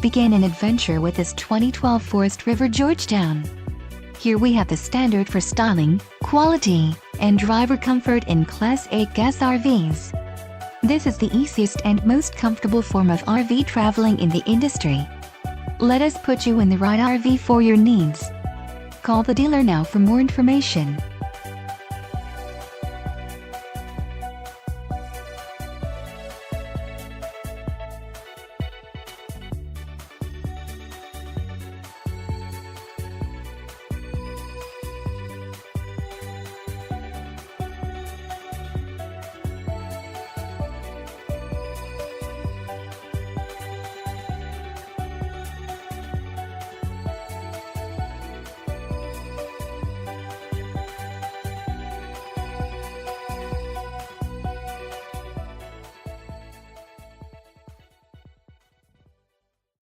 Begin an adventure with this 2012 Forest River Georgetown. Here we have the standard for styling, quality, and driver comfort in Class 8 gas RVs. This is the easiest and most comfortable form of RV traveling in the industry. Let us put you in the right RV for your needs. Call the dealer now for more information.